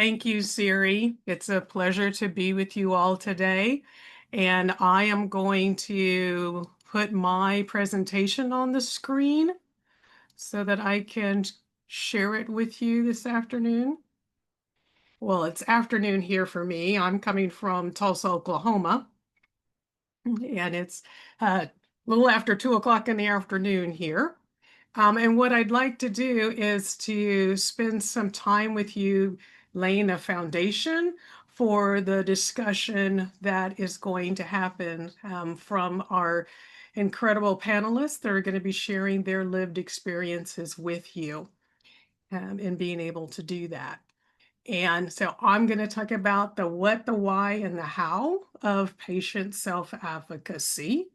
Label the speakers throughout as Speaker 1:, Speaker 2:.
Speaker 1: Thank you, Siri. It's a pleasure to be with you all today. And I am going to put my presentation on the screen so that I can share it with you this afternoon. Well, it's afternoon here for me. I'm coming from Tulsa, Oklahoma, and it's a little after 2 o'clock in the afternoon here. And what I'd like to do is to spend some time with you laying a foundation for the discussion that is going to happen from our incredible panelists that are going to be sharing their lived experiences with you and being able to do that. And so I'm going to talk about the what, the why, and the how of patient self-advocacy.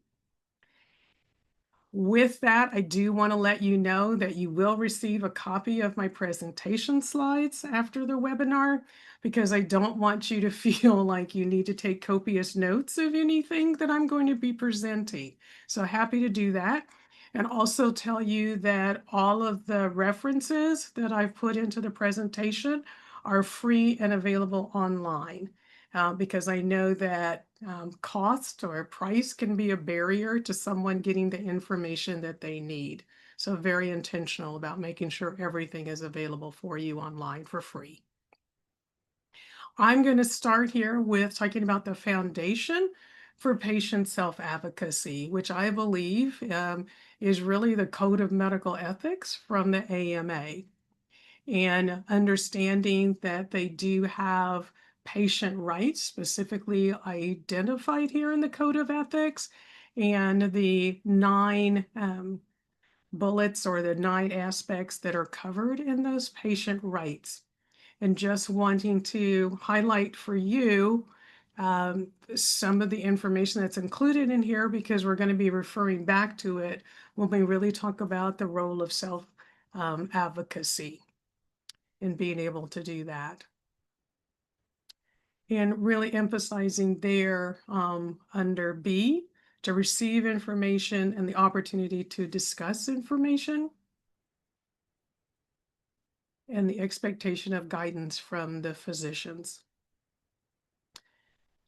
Speaker 1: With that, I do want to let you know that you will receive a copy of my presentation slides after the webinar, because I don't want you to feel like you need to take copious notes of anything that I'm going to be presenting. So happy to do that. And also tell you that all of the references that I've put into the presentation are free and available online. Because I know that cost or price can be a barrier to someone getting the information that they need. So very intentional about making sure everything is available for you online for free. I'm going to start here with talking about the foundation for patient self-advocacy, which I believe is really the code of medical ethics from the AMA. And understanding that they do have patient rights specifically identified here in the Code of Ethics, and the 9 bullets or the 9 aspects that are covered in those patient rights. And just wanting to highlight for you some of the information that's included in here, because we're going to be referring back to it when we really talk about the role of self-advocacy and being able to do that. And really emphasizing there under B, to receive information and the opportunity to discuss information, and the expectation of guidance from the physicians.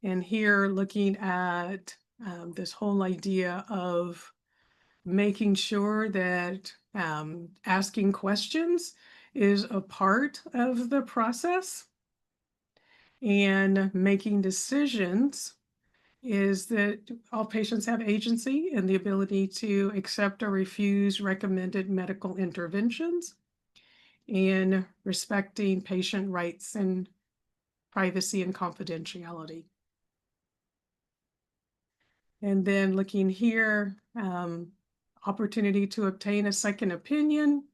Speaker 1: And here looking at this whole idea of making sure that asking questions is a part of the process, and making decisions is that all patients have agency and the ability to accept or refuse recommended medical interventions, and respecting patient rights and privacy and confidentiality. And then looking here, opportunity to obtain a second opinion,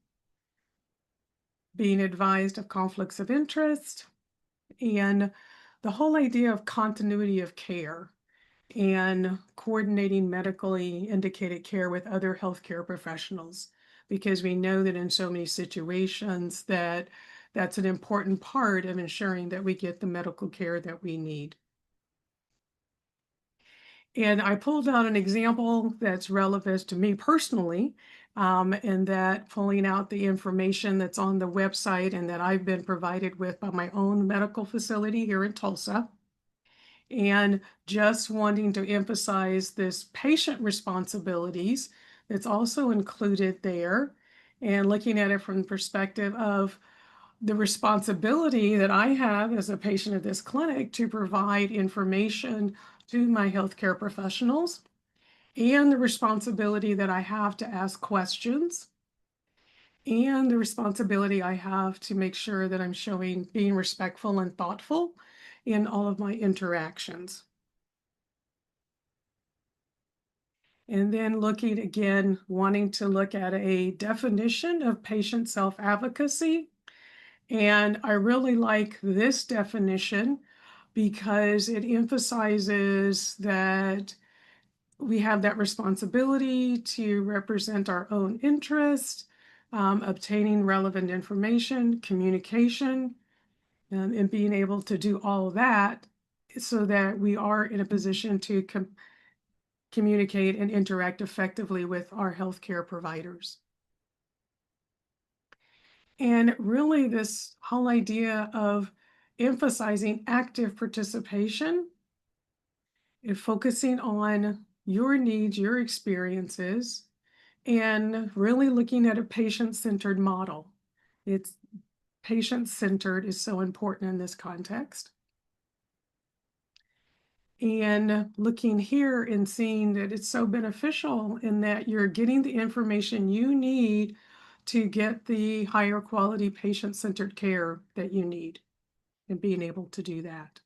Speaker 1: being advised of conflicts of interest, and the whole idea of continuity of care and coordinating medically indicated care with other healthcare professionals, because we know that in so many situations that's an important part of ensuring that we get the medical care that we need. And I pulled out an example that's relevant to me personally, and that pulling out the information that's on the website and that I've been provided with by my own medical facility here in Tulsa. And just wanting to emphasize this patient responsibilities that's also included there, and looking at it from the perspective of the responsibility that I have as a patient of this clinic to provide information to my healthcare professionals, and the responsibility that I have to ask questions, and the responsibility I have to make sure that I'm being respectful and thoughtful in all of my interactions. And then looking again, wanting to look at a definition of patient self-advocacy. And I really like this definition because it emphasizes that we have that responsibility to represent our own interest, obtaining relevant information, communication, and being able to do all of that so that we are in a position to communicate and interact effectively with our healthcare providers. And really this whole idea of emphasizing active participation and focusing on your needs, your experiences, and really looking at a patient-centered model. It's patient-centered is so important in this context. And looking here and seeing that it's so beneficial in that you're getting the information you need to get the higher quality patient-centered care that you need and being able to do that.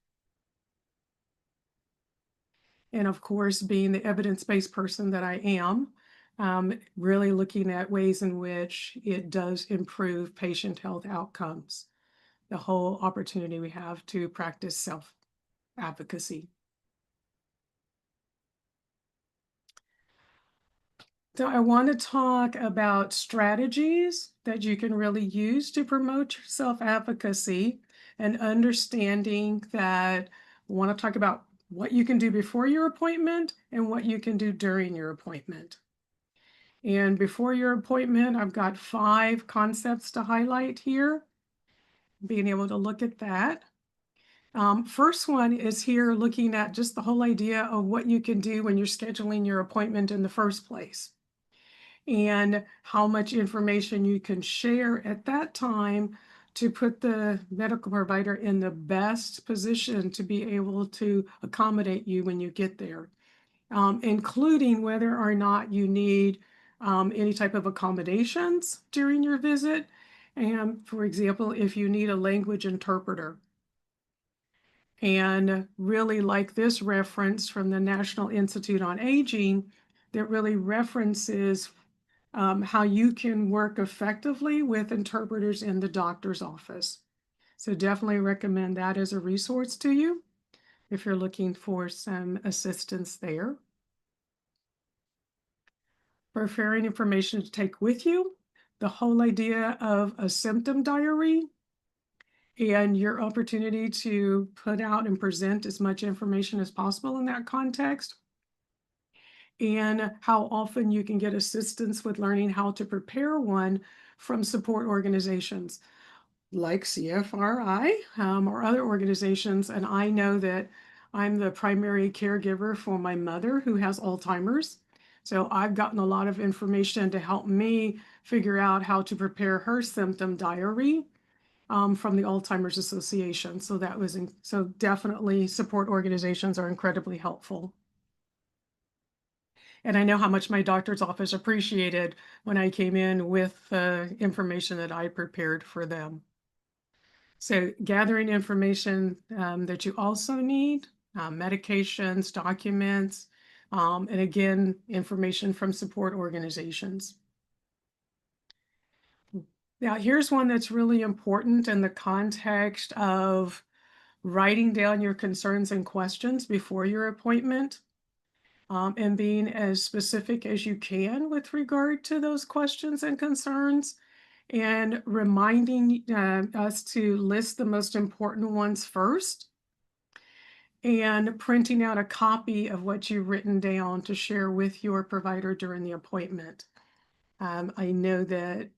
Speaker 1: And of course, being the evidence-based person that I am, really looking at ways in which it does improve patient health outcomes, the whole opportunity we have to practice self-advocacy. So I want to talk about strategies that you can really use to promote your self-advocacy and understanding that I want to talk about what you can do before your appointment and what you can do during your appointment. And before your appointment, I've got 5 concepts to highlight here, being able to look at that. First one is here looking at just the whole idea of what you can do when you're scheduling your appointment in the first place, and how much information you can share at that time to put the medical provider in the best position to be able to accommodate you when you get there, including whether or not you need any type of accommodations during your visit. And for example, if you need a language interpreter. And really like this reference from the National Institute on Aging that really references how you can work effectively with interpreters in the doctor's office. So definitely recommend that as a resource to you if you're looking for some assistance there. Preparing information to take with you, the whole idea of a symptom diary, and your opportunity to put out and present as much information as possible in that context, and how often you can get assistance with learning how to prepare one from support organizations like CFRI or other organizations. And I know that I'm the primary caregiver for my mother who has Alzheimer's. So I've gotten a lot of information to help me figure out how to prepare her symptom diary from the Alzheimer's Association. So that was, so definitely support organizations are incredibly helpful. And I know how much my doctor's office appreciated when I came in with the information that I prepared for them. So gathering information that you also need, medications, documents, and again, information from support organizations. Now, here's one that's really important in the context of writing down your concerns and questions before your appointment, and being as specific as you can with regard to those questions and concerns, and reminding us to list the most important ones first, and printing out a copy of what you've written down to share with your provider during the appointment. I know that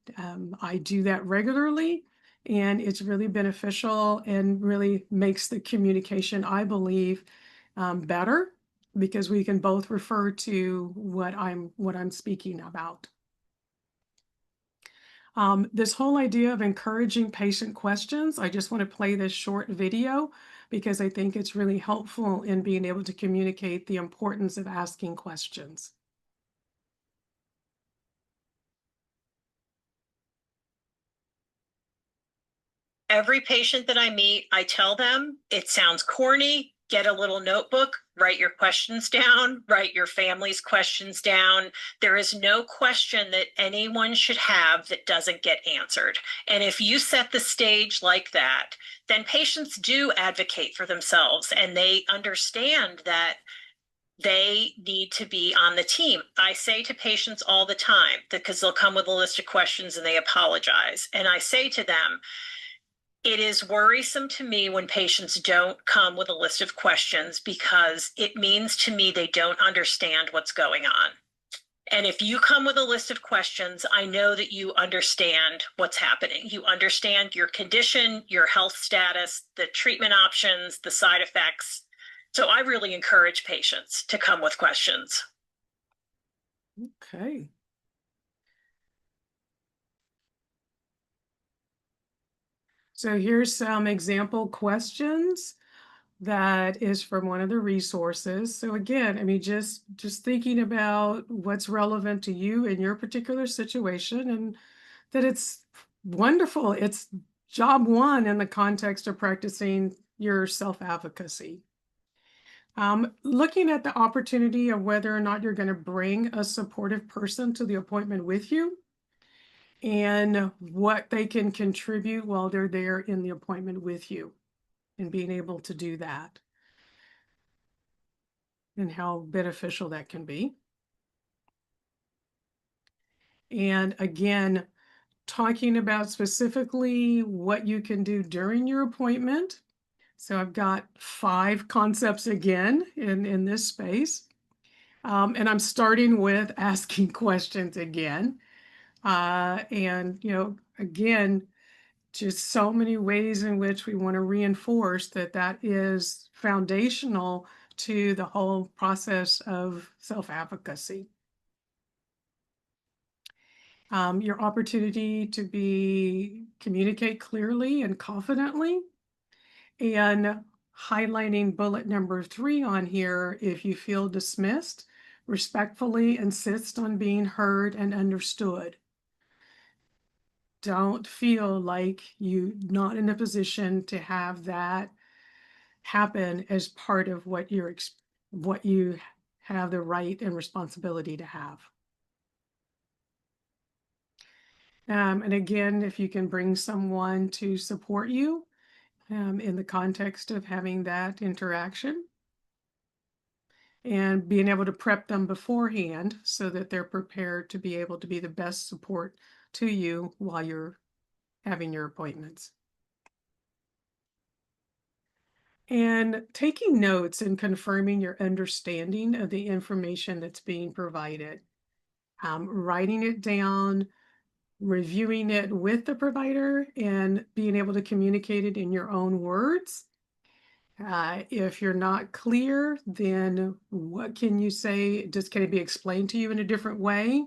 Speaker 1: I do that regularly, and it's really beneficial and really makes the communication, I believe, better, because we can both refer to what I'm speaking about. This whole idea of encouraging patient questions, I just want to play this short video because I think it's really helpful in being able to communicate the importance of asking questions.
Speaker 2: Every patient that I meet, I tell them, it sounds corny, get a little notebook, write your questions down, write your family's questions down. There is no question that anyone should have that doesn't get answered. And if you set the stage like that, then patients do advocate for themselves and they understand that they need to be on the team. I say to patients all the time, because they'll come with a list of questions and they apologize. And I say to them, it is worrisome to me when patients don't come with a list of questions because it means to me they don't understand what's going on. And if you come with a list of questions, I know that you understand what's happening. You understand your condition, your health status, the treatment options, the side effects. So I really encourage patients to come with questions.
Speaker 1: Okay. So here's some example questions that is from one of the resources. So again, I mean, just thinking about what's relevant to you in your particular situation, and that it's wonderful. It's job one in the context of practicing your self-advocacy. Looking at the opportunity of whether or not you're going to bring a supportive person to the appointment with you and what they can contribute while they're there in the appointment with you, and being able to do that and how beneficial that can be. And again, talking about specifically what you can do during your appointment. So I've got 5 concepts again in this space. And I'm starting with asking questions again. And, again, just so many ways in which we want to reinforce that that is foundational to the whole process of self-advocacy. Your opportunity to communicate clearly and confidently, and highlighting bullet number 3 on here: if you feel dismissed, respectfully insist on being heard and understood. Don't feel like you're not in a position to have that happen as part of what you have the right and responsibility to have. And again, if you can bring someone to support you in the context of having that interaction, and being able to prep them beforehand so that they're prepared to be able to be the best support to you while you're having your appointments. And taking notes and confirming your understanding of the information that's being provided. Writing it down, reviewing it with the provider, and being able to communicate it in your own words. If you're not clear, then what can you say? Can it be explained to you in a different way?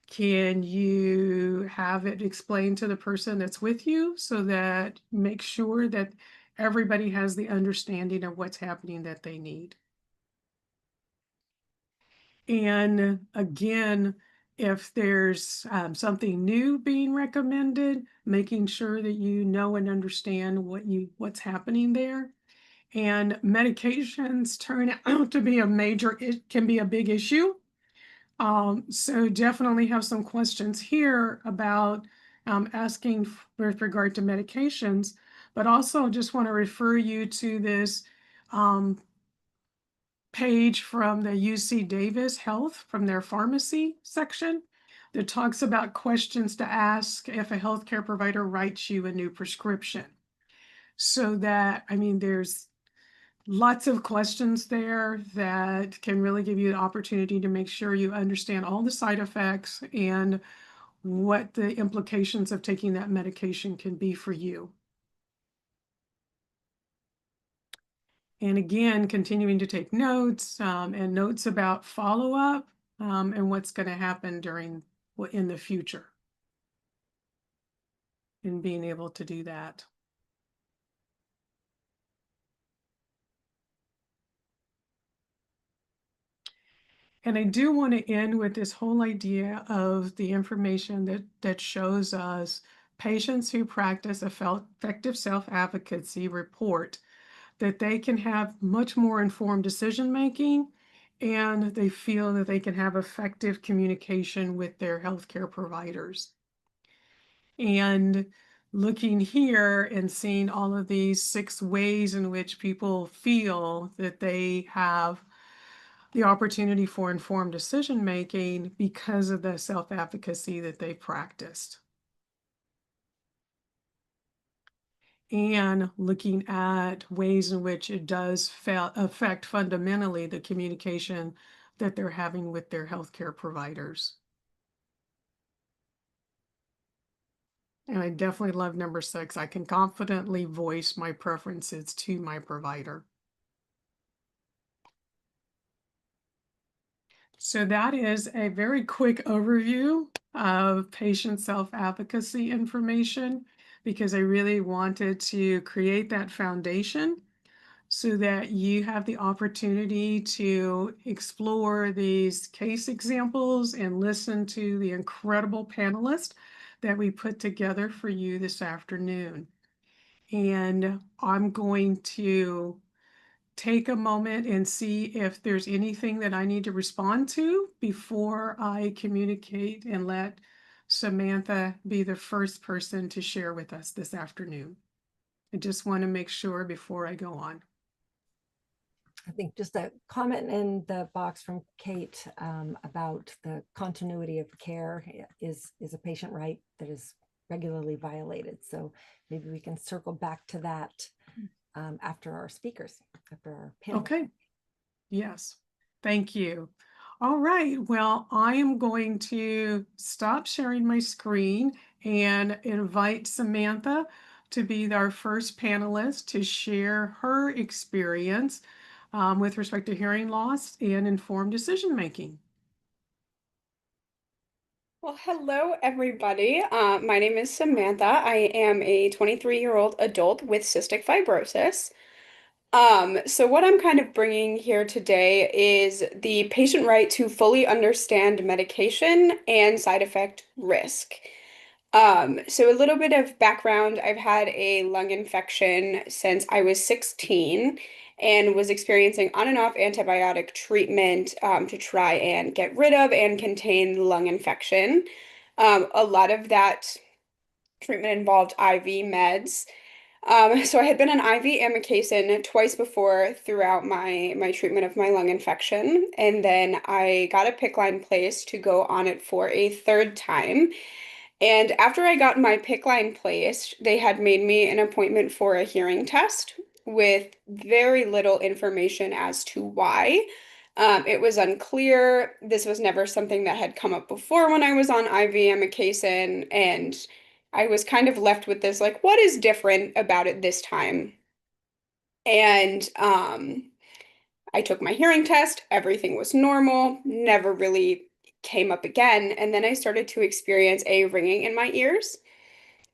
Speaker 1: Can you have it explained to the person that's with you, so that make sure that everybody has the understanding of what's happening that they need? And again, if there's something new being recommended, making sure that you know and understand what's happening there. And medications turn out to be it can be a big issue. So definitely have some questions here about asking with regard to medications, but also just want to refer you to this um, page from the UC Davis Health, from their pharmacy section, that talks about questions to ask if a healthcare provider writes you a new prescription. So that, I mean, there's lots of questions there that can really give you the opportunity to make sure you understand all the side effects and what the implications of taking that medication can be for you. And again, continuing to take notes, and notes about follow-up, and what's going to happen in the future, and being able to do that. And I do want to end with this whole idea of the information that shows us patients who practice effective self-advocacy report that they can have much more informed decision making, and they feel that they can have effective communication with their healthcare providers. And looking here and seeing all of these 6 ways in which people feel that they have the opportunity for informed decision making because of the self-advocacy that they practiced. And looking at ways in which it does affect fundamentally the communication that they're having with their healthcare providers. And I definitely love number 6. I can confidently voice my preferences to my provider. So that is a very quick overview of patient self-advocacy information, because I really wanted to create that foundation so that you have the opportunity to explore these case examples and listen to the incredible panelists that we put together for you this afternoon. And I'm going to take a moment and see if there's anything that I need to respond to before I communicate and let Samantha be the first person to share with us this afternoon. I just want to make sure before I go on.
Speaker 3: I think just a comment in the box from Kate about the continuity of care is a patient right that is regularly violated. So maybe we can circle back to that after our speakers, after our panel.
Speaker 1: Okay. Yes. Thank you. All right. Well, I am going to stop sharing my screen and invite Samantha to be our first panelist to share her experience with respect to hearing loss and informed decision making.
Speaker 4: Well, hello, everybody. My name is Samantha. I am a 23-year-old adult with cystic fibrosis. So what I'm kind of bringing here today is the patient right to fully understand medication and side effect risk. So a little bit of background, I've had a lung infection since I was 16 and was experiencing on and off antibiotic treatment to try and get rid of and contain the lung infection. A lot of that treatment involved IV meds. So I had been on IV amikacin twice before throughout my treatment of my lung infection, and then I got a PICC line placed to go on it for a third time. And after I got my PICC line placed, they had made me an appointment for a hearing test with very little information as to why. It was unclear. This was never something that had come up before when I was on IV amikacin, and I was kind of left with this, like, what is different about it this time? And I took my hearing test, everything was normal, never really came up again. And then I started to experience a ringing in my ears.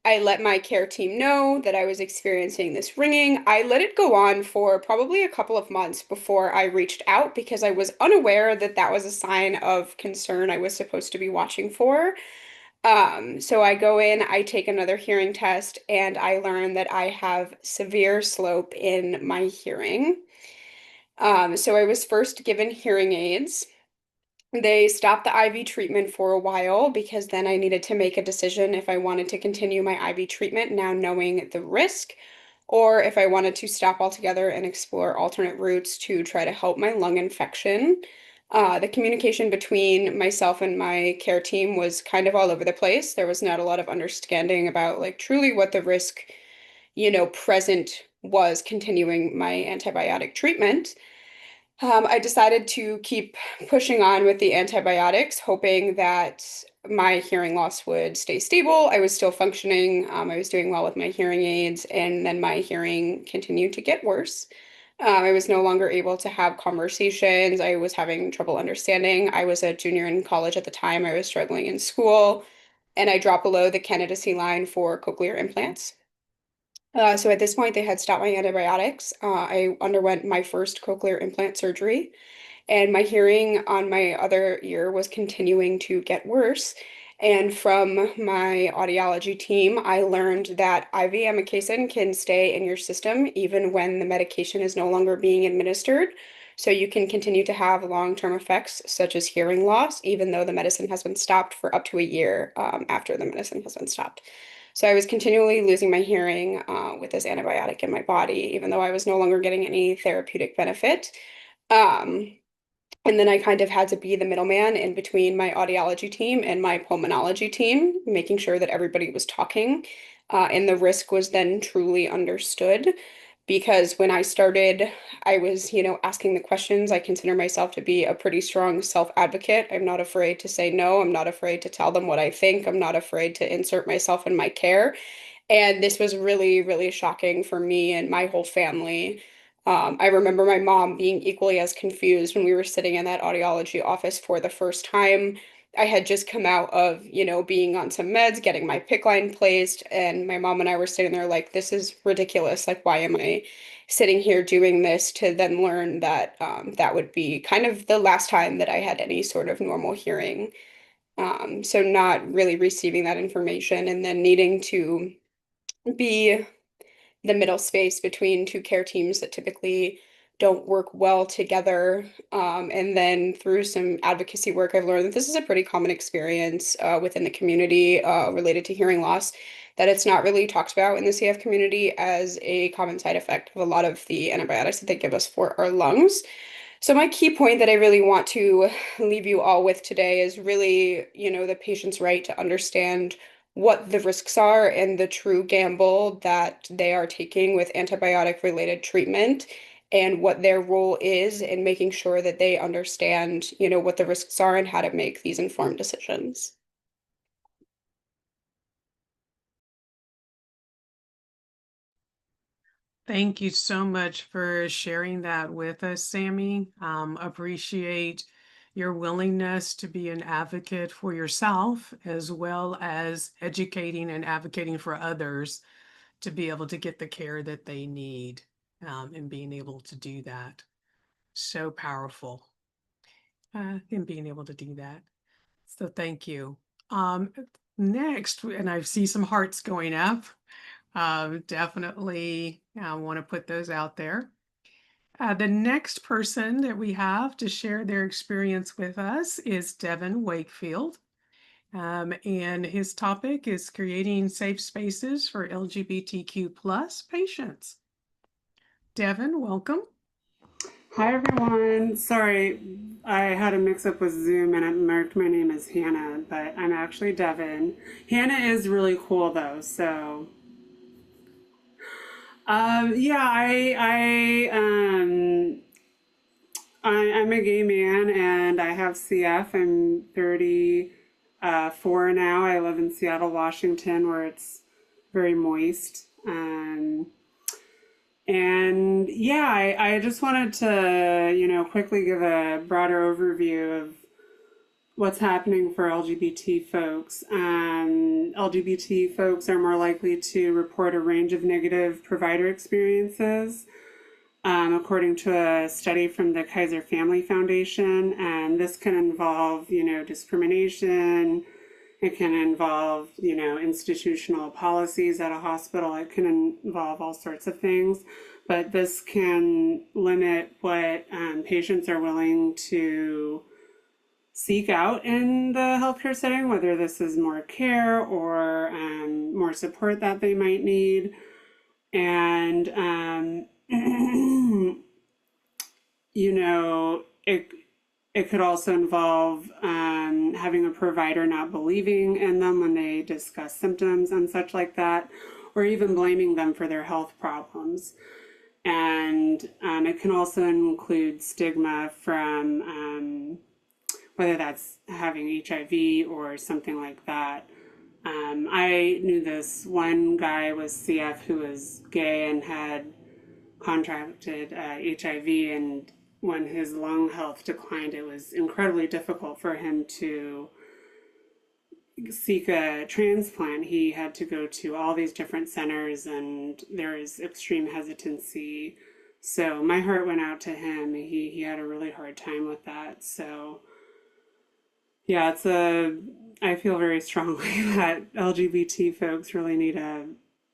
Speaker 4: I let my care team know that I was experiencing this ringing. I let it go on for probably a couple of months before I reached out because I was unaware that that was a sign of concern I was supposed to be watching for. So I go in, I take another hearing test, and I learn that I have severe slope in my hearing. So I was first given hearing aids. They stopped the IV treatment for a while because then I needed to make a decision if I wanted to continue my IV treatment now knowing the risk, or if I wanted to stop altogether and explore alternate routes to try to help my lung infection. The communication between myself and my care team was kind of all over the place. There was not a lot of understanding about like truly what the risk, present was continuing my antibiotic treatment. I decided to keep pushing on with the antibiotics, hoping that my hearing loss would stay stable. I was still functioning. I was doing well with my hearing aids, and then my hearing continued to get worse. I was no longer able to have conversations. I was having trouble understanding. I was a junior in college at the time. I was struggling in school, and I dropped below the candidacy line for cochlear implants. So at this point, they had stopped my antibiotics. I underwent my first cochlear implant surgery, and my hearing on my other ear was continuing to get worse. And from my audiology team, I learned that IV amikacin can stay in your system even when the medication is no longer being administered. So you can continue to have long-term effects such as hearing loss, even though the medicine has been stopped for up to a year after the medicine has been stopped. So I was continually losing my hearing with this antibiotic in my body, even though I was no longer getting any therapeutic benefit. And then I kind of had to be the middleman in between my audiology team and my pulmonology team, making sure that everybody was talking and the risk was then truly understood. because when I started, I was, asking the questions. I consider myself to be a pretty strong self-advocate. I'm not afraid to say no. I'm not afraid to tell them what I think. I'm not afraid to insert myself in my care. And this was really, really shocking for me and my whole family. I remember my mom being equally as confused when we were sitting in that audiology office for the first time. I had just come out of, being on some meds, getting my PICC line placed, and my mom and I were sitting there like, this is ridiculous. Like, why am I sitting here doing this? To then learn that that would be kind of the last time that I had any sort of normal hearing. So not really receiving that information and then needing to be the middle space between two care teams that typically don't work well together. And then through some advocacy work, I've learned that this is a pretty common experience within the community related to hearing loss, that it's not really talked about in the CF community as a common side effect of a lot of the antibiotics that they give us for our lungs. So my key point that I really want to leave you all with today is really, the patient's right to understand what the risks are and the true gamble that they are taking with antibiotic related treatment, and what their role is in making sure that they understand, what the risks are and how to make these informed decisions.
Speaker 1: Thank you so much for sharing that with us, Sammy. Appreciate your willingness to be an advocate for yourself, as well as educating and advocating for others to be able to get the care that they need, and being able to do that. So powerful in being able to do that. So thank you. Next, and I see some hearts going up. Definitely want to put those out there. The next person that we have to share their experience with us is Devin Wakefield. And his topic is creating safe spaces for LGBTQ plus patients. Devin, welcome.
Speaker 5: Hi, everyone. Sorry, I had a mix-up with Zoom and it marked my name as Hannah, but I'm actually Devin. Hannah is really cool, though, so... yeah, I'm a gay man and I have CF. I'm 34 now. I live in Seattle, Washington, where it's very moist. And yeah, I just wanted to, quickly give a broader overview of what's happening for LGBT folks. LGBT folks are more likely to report a range of negative provider experiences, according to a study from the Kaiser Family Foundation. And this can involve, discrimination. It can involve, institutional policies at a hospital. It can involve all sorts of things, but this can limit what patients are willing to seek out in the healthcare setting, whether this is more care or more support that they might need. And, it could also involve having a provider not believing in them when they discuss symptoms and such like that, or even blaming them for their health problems. And it can also include stigma from whether that's having HIV or something like that. I knew this one guy with CF who was gay and had contracted HIV, and when his lung health declined, it was incredibly difficult for him to seek a transplant. He had to go to all these different centers and there is extreme hesitancy. So my heart went out to him. He had a really hard time with that. So yeah, I feel very strongly that LGBT folks really need a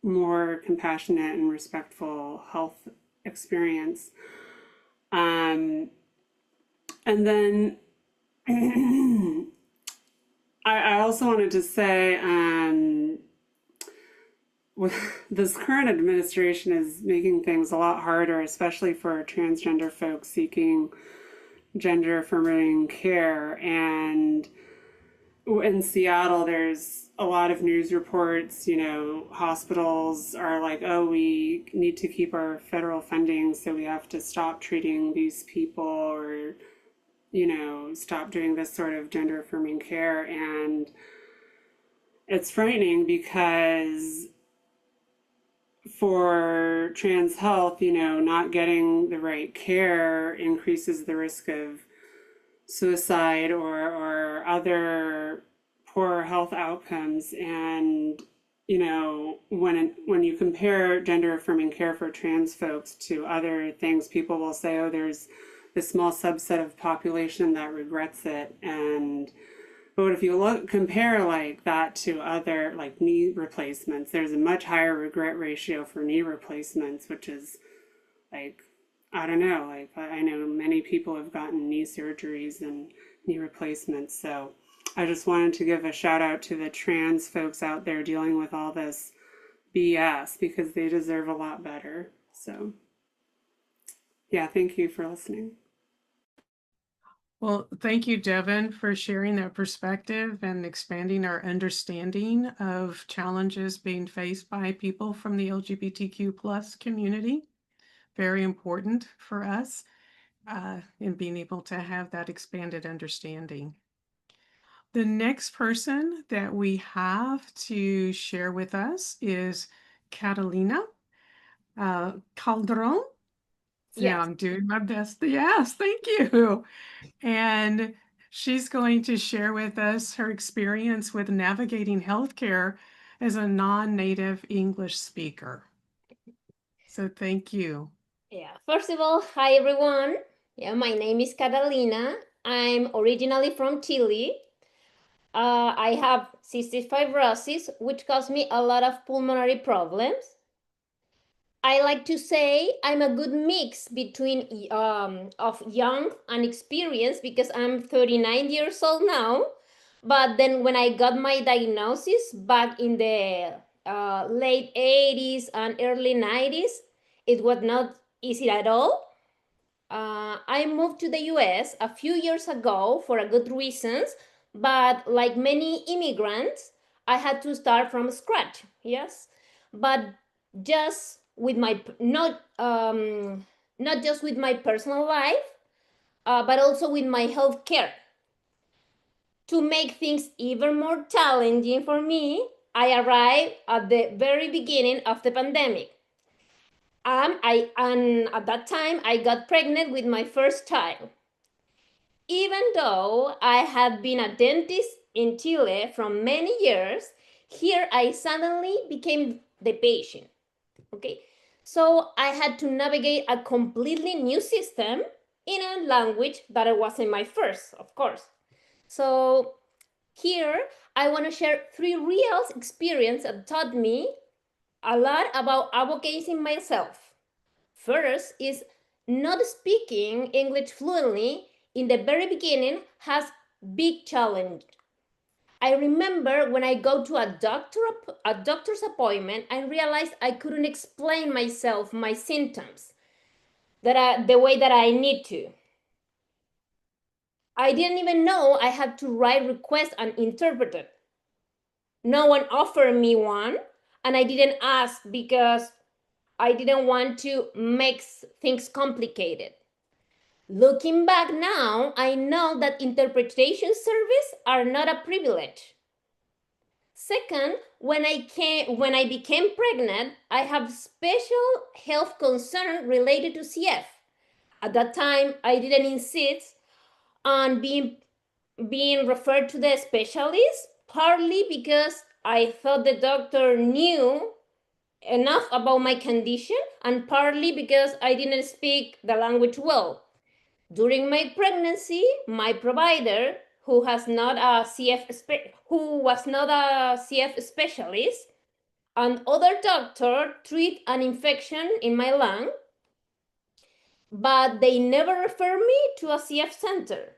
Speaker 5: more compassionate and respectful health experience. And then I also wanted to say, this current administration is making things a lot harder, especially for transgender folks seeking gender affirming care. And in Seattle, there's a lot of news reports, you know, hospitals are like, oh, we need to keep our federal funding, so we have to stop treating these people, or, you know, stop doing this sort of gender affirming care. And it's frightening because for trans health, you know, not getting the right care increases the risk of suicide or other poor health outcomes. And you know, when you compare gender affirming care for trans folks to other things, people will say, oh, there's this small subset of population that regrets it. And but if you compare like that to other like knee replacements, there's a much higher regret ratio for knee replacements, which is like, I don't know, like I know many people have gotten knee surgeries and knee replacements. So I just wanted to give a shout out to the trans folks out there dealing with all this BS, because they deserve a lot better. So yeah, thank you for listening.
Speaker 1: Well, thank you, Devin, for sharing that perspective and expanding our understanding of challenges being faced by people from the LGBTQ plus community. Very important for us in being able to have that expanded understanding. The next person that we have to share with us is Catalina Calderon. Yeah,
Speaker 6: Yes.
Speaker 1: I'm doing my best. Yes, thank you. And she's going to share with us her experience with navigating healthcare as a non-native English speaker. So thank you.
Speaker 6: Yeah. First of all, hi everyone. Yeah, my name is Catalina. I'm originally from Chile. I have cystic fibrosis, which caused me a lot of pulmonary problems. I like to say I'm a good mix between of young and experienced, because I'm 39 years old now. But then when I got my diagnosis back in the late 80s and early 90s, it was not easy at all. I moved to the US a few years ago for a good reasons, but like many immigrants, I had to start from scratch. Yes, but just with my not just with my personal life, but also with my health care. To make things even more challenging for me, I arrived at the very beginning of the pandemic. And at that time, I got pregnant with my first child. Even though I had been a dentist in Chile for many years, here I suddenly became the patient. Okay, so I had to navigate a completely new system in a language that it wasn't my first, of course. So here I want to share 3 real experiences that taught me a lot about advocating myself. First is not speaking English fluently in the very beginning has big challenge. I remember when I go to a doctor's appointment, I realized I couldn't explain myself, my symptoms, the way that I need to. I didn't even know I had to write request and interpret it. No one offered me one, and I didn't ask because I didn't want to make things complicated. Looking back now, I know that interpretation services are not a privilege. Second, when I became pregnant, I have special health concern related to CF. At that time, I didn't insist on being referred to the specialist, partly because I thought the doctor knew enough about my condition, and partly because I didn't speak the language well. During my pregnancy, my provider, who was not a CF specialist, and other doctor treat an infection in my lung, but they never referred me to a CF center.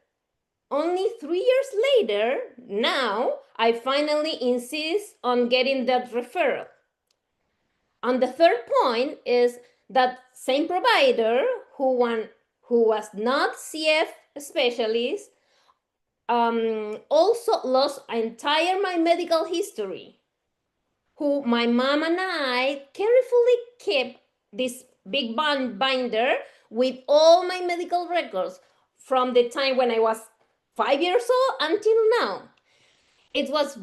Speaker 6: Only 3 years later, now, I finally insist on getting that referral. And the third point is that same provider who was not CF specialist also lost entire my medical history, who my mom and I carefully kept this big binder with all my medical records from the time when I was 5 years old until now. It was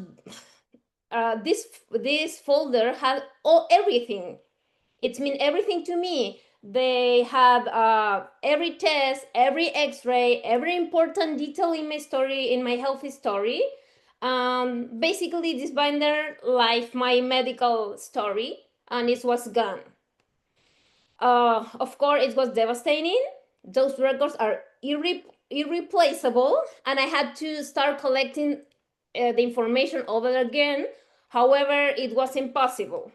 Speaker 6: this folder had everything. It meant everything to me. They had every test, every X-ray, every important detail in my story, in my health story. Basically, this binder like my medical story, and it was gone. Of course, it was devastating. Those records are irreplaceable, and I had to start collecting the information over again. However, it was impossible.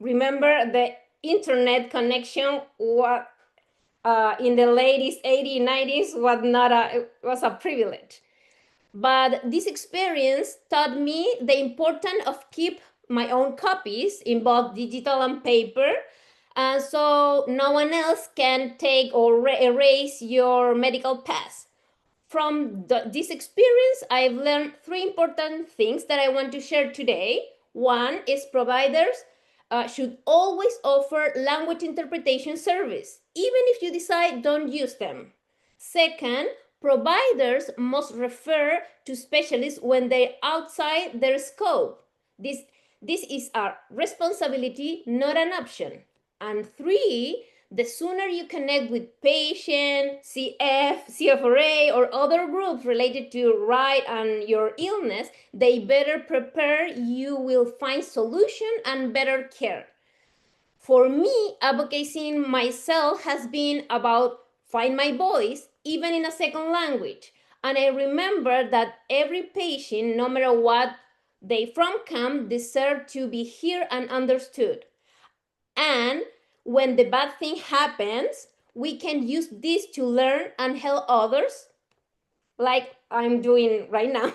Speaker 6: Remember, the internet connection in the late 80s, 90s was a privilege. But this experience taught me the importance of keep my own copies in both digital and paper, and so no one else can take or erase your medical past. From this experience, I've learned 3 important things that I want to share today. One is providers should always offer language interpretation service, even if you decide don't use them. Second, providers must refer to specialists when they're outside their scope. This is a responsibility, not an option. And 3, the sooner you connect with patient, CFRI, or other groups related to right and your illness, they better prepare, you will find solution and better care. For me, advocating myself has been about find my voice, even in a second language. And I remember that every patient, no matter what they from come, deserve to be heard and understood. And when the bad thing happens, we can use this to learn and help others, like I'm doing right now.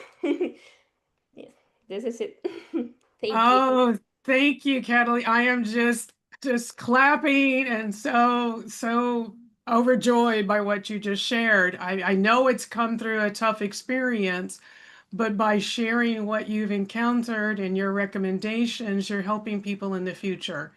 Speaker 6: Yes, this is it. Thank you.
Speaker 1: Oh, thank you, Catalina. I am just clapping and so overjoyed by what you just shared. I know it's come through a tough experience, but by sharing what you've encountered and your recommendations, you're helping people in the future.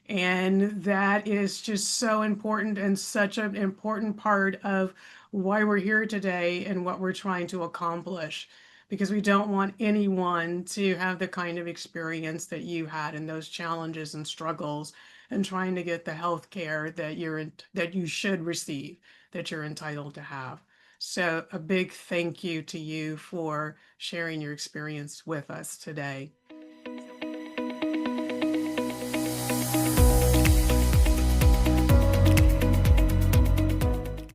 Speaker 1: And that is just so important and such an important part of why we're here today and what we're trying to accomplish. Because we don't want anyone to have the kind of experience that you had and those challenges and struggles and trying to get the health care that you should receive, that you're entitled to have. So a big thank you to you for sharing your experience with us today.